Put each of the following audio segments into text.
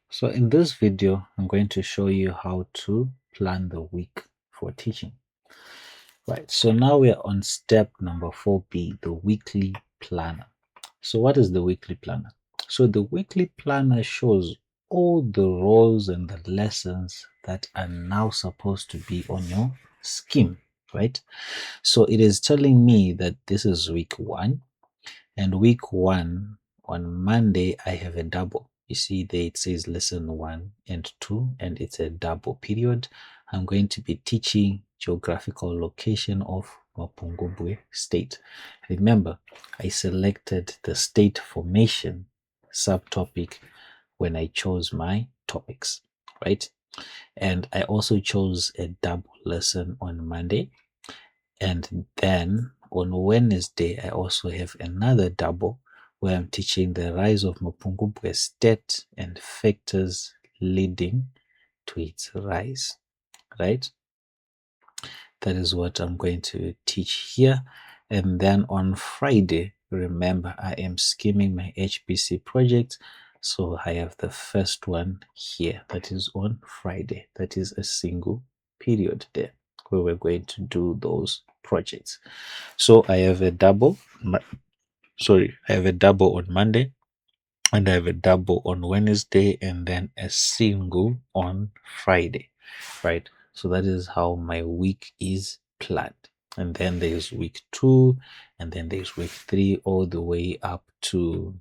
So in this video, I'm going to show you how to plan the week for teaching. Right, so now we're on step number 4B, the weekly planner. So what is the weekly planner? So the weekly planner shows all the roles and the lessons that are now supposed to be on your scheme, right? So it is telling me that this is week 1, and week 1 on Monday, I have a double. You see there it says lesson 1 and 2, and it's a double period. I'm going to be teaching geographical location of Mapungubwe State. Remember, I selected the state formation subtopic when I chose my topics, right? And I also chose a double lesson on Monday. And then on Wednesday, I also have another double where I'm teaching the rise of Mapungubwe State and factors leading to its rise, right? That is what I'm going to teach here. And then on Friday, remember, I am scheming my HPC project. So I have the first one here. That is on Friday. That is a single period there where we're going to do those projects. So I have a double. I have a double on Monday, and I have a double on Wednesday, and then a single on Friday, right? So that is how my week is planned. And then there's week 2, and then there's week 3, all the way up to,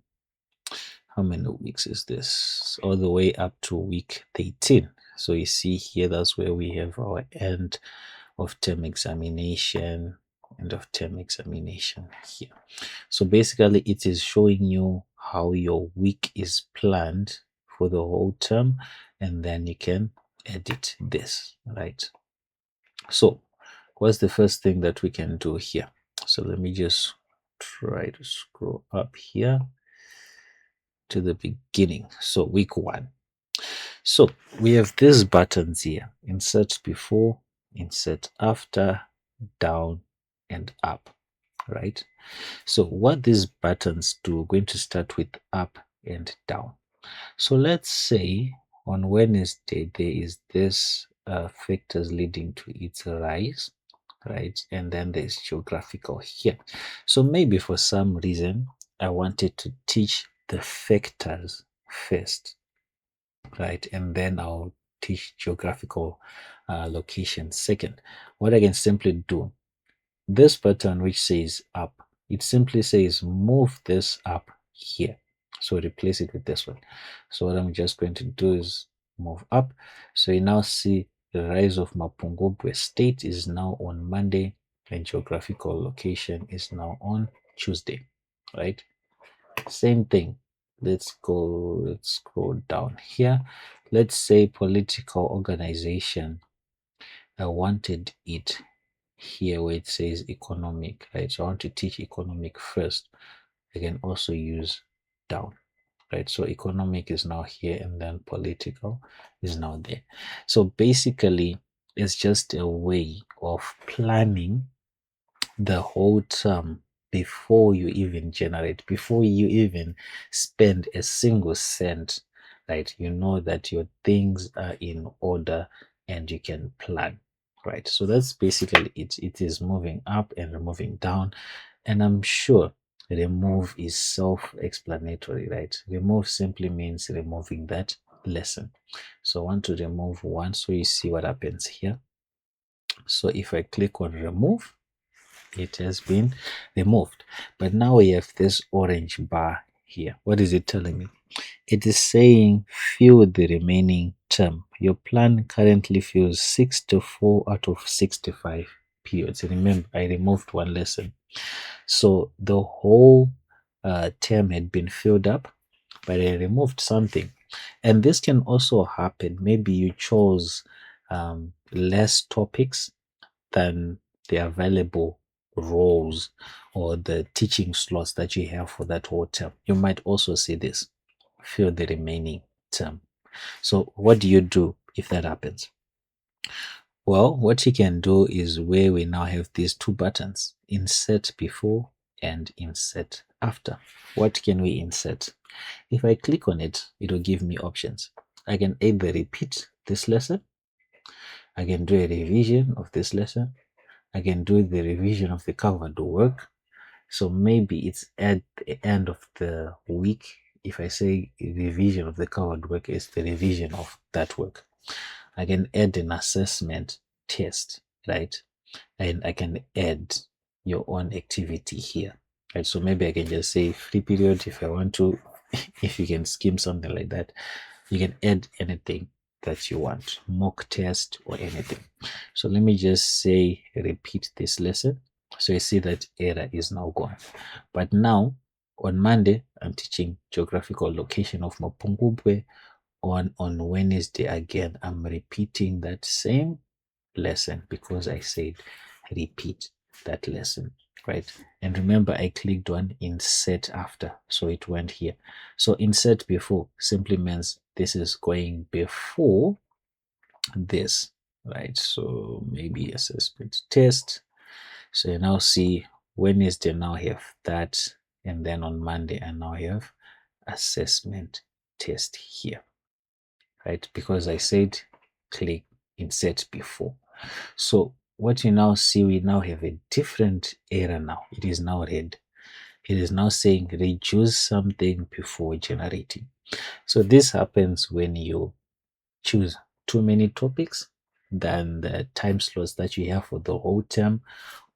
how many weeks is this? All the way up to week 13. So you see here, that's where we have our end of term examination, here. So basically, it is showing you how your week is planned for the whole term, and then you can edit this, right? So what's the first thing that we can do here? So let me just try to scroll up here to the beginning. So week 1. So we have these buttons here: insert before, insert after, down, and up, right? So what these buttons do, we're going to start with up and down. So let's say on Wednesday, there is this factors leading to its rise, right? And then there's geographical here. So maybe for some reason, I wanted to teach the factors first, right? And then I'll teach geographical location second. What I can simply do, this button which says up, it simply says move this up here. So replace it with this one. So what I'm just going to do is move up. So you now see the rise of Mapungubwe State is now on Monday, and geographical location is now on Tuesday, right? Same thing. Let's scroll down here. Let's say political organization. I wanted it here where it says economic, right? So I want to teach economic first. I can also use down, right? So economic is now here, and then political is now there. So basically, it's just a way of planning the whole term before you even generate, before you even spend a single cent, right? You know that your things are in order and you can plan, right? So that's basically it. It is moving up and moving down. And I'm sure remove is self-explanatory, right? Remove simply means removing that lesson. So I want to remove 1, so you see what happens here. So if I click on remove, it has been removed. But now we have this orange bar here. What is it telling me? It is saying fill the remaining term. Your plan currently fills 64 out of 65 periods. Remember, I removed 1 lesson. So the whole term had been filled up, but I removed something. And this can also happen. Maybe you chose less topics than the available roles or the teaching slots that you have for that whole term. You might also see this, fill the remaining term. So what do you do if that happens? Well, what you can do is where we now have these 2 buttons, insert before and insert after. What can we insert? If I click on it, it will give me options. I can either repeat this lesson, I can do a revision of this lesson, I can do the revision of the covered work. So maybe it's at the end of the week. If I say revision of the covered work is the revision of that work, I can add an assessment test, right? And I can add your own activity here, right? So maybe I can just say free period if I want to. If you can scheme something like that, you can add anything that you want, mock test or anything. So let me just say repeat this lesson. So you see that error is now gone. But now on Monday, I'm teaching geographical location of Mapungubwe. On Wednesday again, I'm repeating that same lesson because I said repeat that lesson, right? And remember, I clicked on insert after, so it went here. So insert before simply means this is going before this, right? So maybe assessment test. So you now see Wednesday, now I have that, and then on Monday, I now have assessment test here, right? Because I said click insert before. So what you now see, we now have a different error now. It is now red. It is now saying reduce something before generating. So this happens when you choose too many topics than the time slots that you have for the whole term,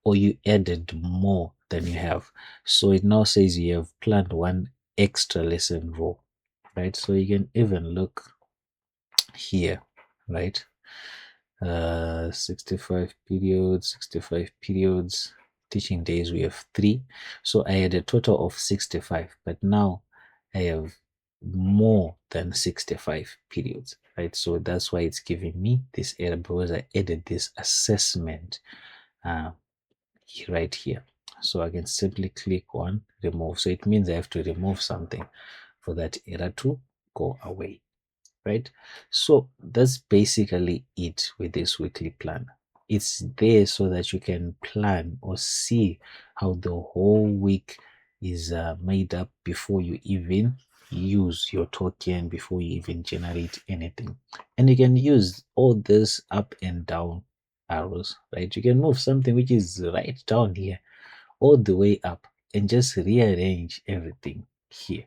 or you added more than you have. So it now says you have planned one extra lesson row, right? So you can even look here, right? 65 periods. Teaching days, we have 3. So I had a total of 65, but now I have more than 65 periods, right? So that's why it's giving me this error because I added this assessment uh, right here. So I can simply click on remove. So it means I have to remove something for that error to go away, right? So that's basically it with this weekly plan. It's there so that you can plan or see how the whole week is made up before you even use your token, before you even generate anything. And you can use all this up and down arrows, right? You can move something which is right down here all the way up and just rearrange everything here,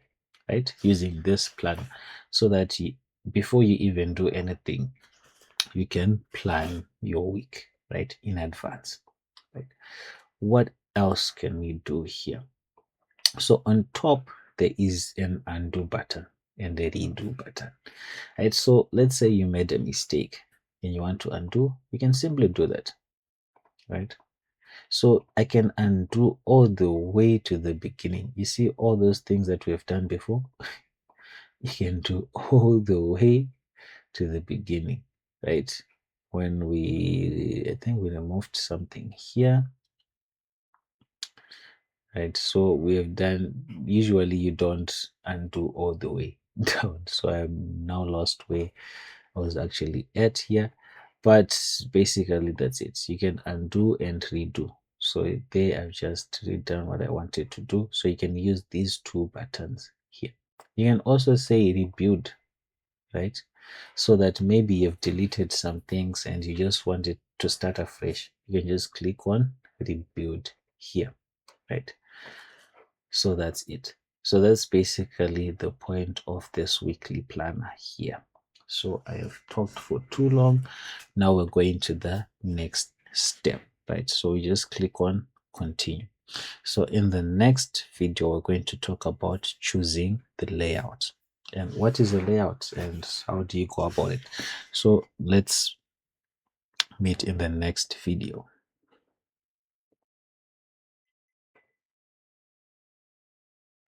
right? Using this plan so that before you even do anything, you can plan your week, right, in advance, right? What else can we do here? So on top, there is an undo button and a redo button, right? So let's say you made a mistake and you want to undo, you can simply do that, right? So I can undo all the way to the beginning. You see all those things that we have done before? You can do all the way to the beginning, right? When I think we removed something here, right? So we have done, usually you don't undo all the way down. So I'm now lost where I was actually at here. But basically that's it. You can undo and redo. So there I've just redone what I wanted to do. So you can use these 2 buttons here. You can also say rebuild, right? So that maybe you've deleted some things and you just want it to start afresh. You can just click on rebuild here, right? So that's it. So that's basically the point of this weekly planner here. So I have talked for too long. Now we're going to the next step, right? So we just click on continue. So in the next video, we're going to talk about choosing the layout. And what is a layout and how do you go about it? So let's meet in the next video.